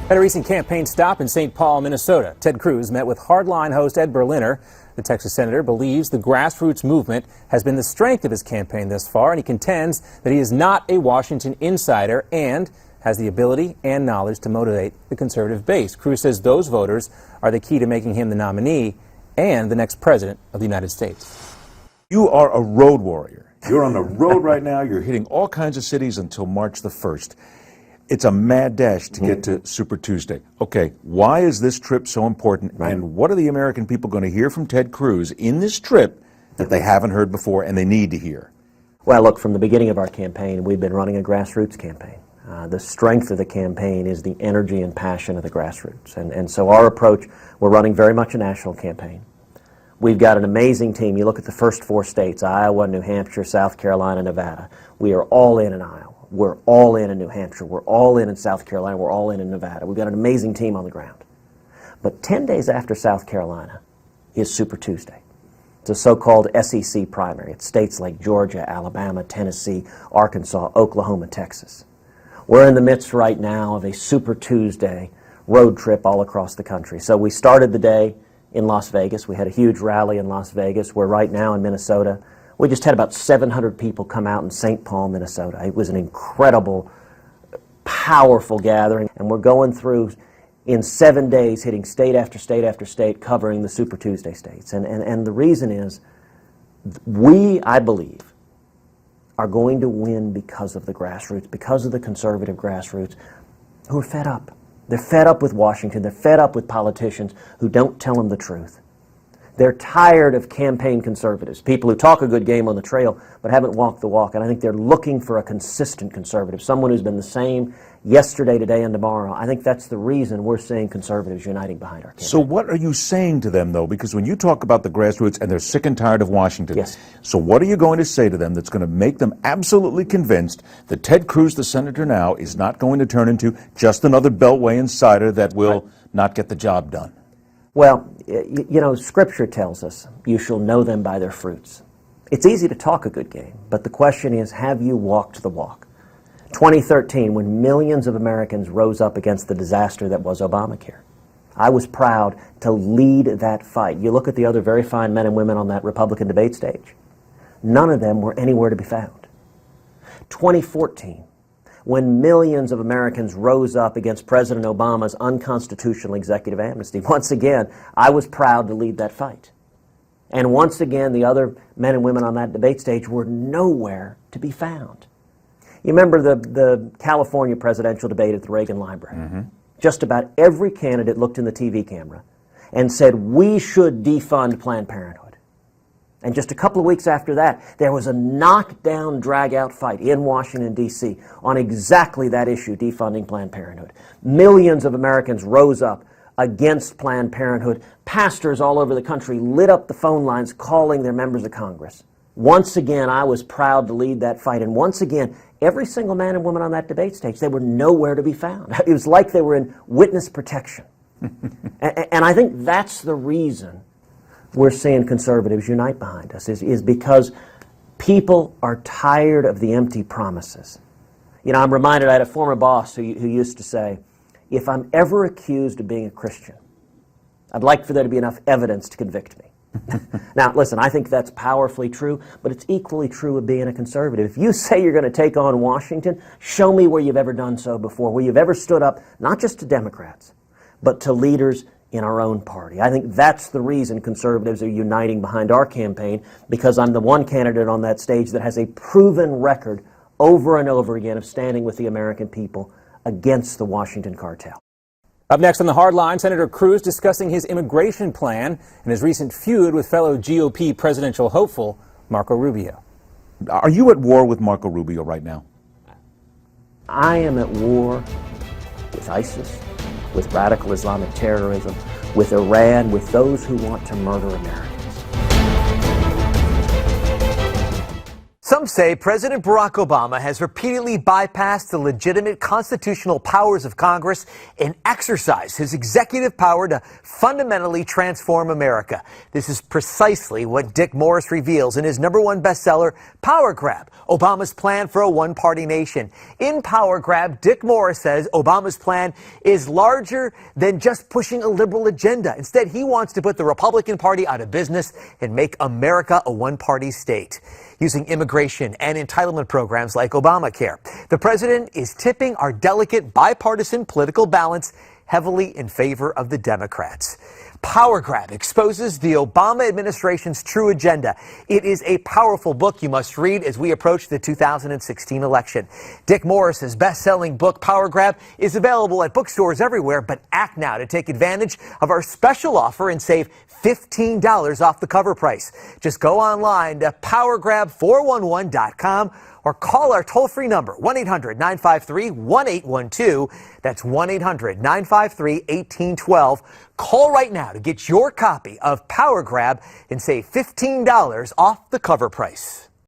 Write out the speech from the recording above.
At a recent campaign stop in St. Paul, Minnesota, Ted Cruz met with hardline host Ed Berliner. The Texas senator believes the grassroots movement has been the strength of his campaign thus far, and he contends that he is not a Washington insider and has the ability and knowledge to motivate the conservative base. Cruz says those voters are the key to making him the nominee and the next president of the United States. You are a road warrior. You're on the road right now. You're hitting all kinds of cities until March the 1st. It's a mad dash to get to Super Tuesday. Okay, why is this trip so important, and what are the American people going to hear from Ted Cruz in this trip that they haven't heard before and they need to hear? Well, look, from the beginning of our campaign, we've been running a grassroots campaign. The strength of the campaign is the energy and passion of the grassroots. And so our approach, we're running very much a national campaign. We've got an amazing team. You look at the first 4 states, Iowa, New Hampshire, South Carolina, Nevada. We are all in Iowa. We're all in New Hampshire. We're all in South Carolina. We're all in Nevada. We've got an amazing team on the ground. But 10 days after South Carolina is Super Tuesday. It's a so-called SEC primary. It's states like Georgia, Alabama, Tennessee, Arkansas, Oklahoma, Texas. We're in the midst right now of a Super Tuesday road trip all across the country. So we started the day in Las Vegas. We had a huge rally in Las Vegas. We're right now in Minnesota. We just had about 700 people come out in St. Paul, Minnesota. It was an incredible, powerful gathering. And we're going through, in 7 days, hitting state after state after state, covering the Super Tuesday states. And the reason is, we, I believe, are going to win because of the grassroots, because of the conservative grassroots who are fed up. They're fed up with Washington. They're fed up with politicians who don't tell them the truth. They're tired of campaign conservatives, people who talk a good game on the trail but haven't walked the walk. And I think they're looking for a consistent conservative, someone who's been the same yesterday, today, and tomorrow. I think that's the reason we're seeing conservatives uniting behind our campaign. So what are you saying to them, though? Because when you talk about the grassroots and they're sick and tired of Washington, yes. So what are you going to say to them that's going to make them absolutely convinced that Ted Cruz, the senator now, is not going to turn into just another Beltway insider that will not get the job done? Well, you know, Scripture tells us, you shall know them by their fruits. It's easy to talk a good game, but the question is, have you walked the walk? 2013, when millions of Americans rose up against the disaster that was Obamacare, I was proud to lead that fight. You look at the other very fine men and women on that Republican debate stage. None of them were anywhere to be found. 2014, when millions of Americans rose up against President Obama's unconstitutional executive amnesty. Once again, I was proud to lead that fight. And once again, the other men and women on that debate stage were nowhere to be found. You remember the California presidential debate at the Reagan Library? Mm-hmm. Just about every candidate looked in the TV camera and said, we should defund Planned Parenthood. And just a couple of weeks after that, there was a knockdown, drag-out fight in Washington, D.C. on exactly that issue, defunding Planned Parenthood. Millions of Americans rose up against Planned Parenthood. Pastors all over the country lit up the phone lines calling their members of Congress. Once again, I was proud to lead that fight. And once again, every single man and woman on that debate stage, they were nowhere to be found. It was like they were in witness protection. And I think that's the reason we're seeing conservatives unite behind us, is because people are tired of the empty promises. You know, I'm reminded, I had a former boss who used to say, if I'm ever accused of being a Christian, I'd like for there to be enough evidence to convict me. Now, listen, I think that's powerfully true, but it's equally true of being a conservative. If you say you're going to take on Washington, show me where you've ever done so before, where you've ever stood up, not just to Democrats, but to leaders in our own party. I think that's the reason conservatives are uniting behind our campaign, because I'm the one candidate on that stage that has a proven record over and over again of standing with the American people against the Washington cartel. Up next on the Hardline, Senator Cruz discussing his immigration plan and his recent feud with fellow GOP presidential hopeful Marco Rubio. Are you at war with Marco Rubio right now? I am at war with ISIS, with radical Islamic terrorism, with Iran, with those who want to murder Americans. Some Some say President Barack Obama has repeatedly bypassed the legitimate constitutional powers of Congress and exercised his executive power to fundamentally transform America. This is precisely what Dick Morris reveals in his #1 bestseller, Power Grab, Obama's Plan for a One-Party Nation. In Power Grab, Dick Morris says Obama's plan is larger than just pushing a liberal agenda. Instead, he wants to put the Republican Party out of business and make America a one-party state, using immigration and entitlement programs like Obamacare. The president is tipping our delicate bipartisan political balance heavily in favor of the Democrats. Power Grab exposes the Obama administration's true agenda. It is a powerful book you must read as we approach the 2016 election. Dick Morris's best-selling book, Power Grab, is available at bookstores everywhere, but act now to take advantage of our special offer and save $15 off the cover price. Just go online to powergrab411.com or call our toll-free number, 1-800-953-1812. That's 1-800-953-1812. Call right now to get your copy of Power Grab and save $15 off the cover price.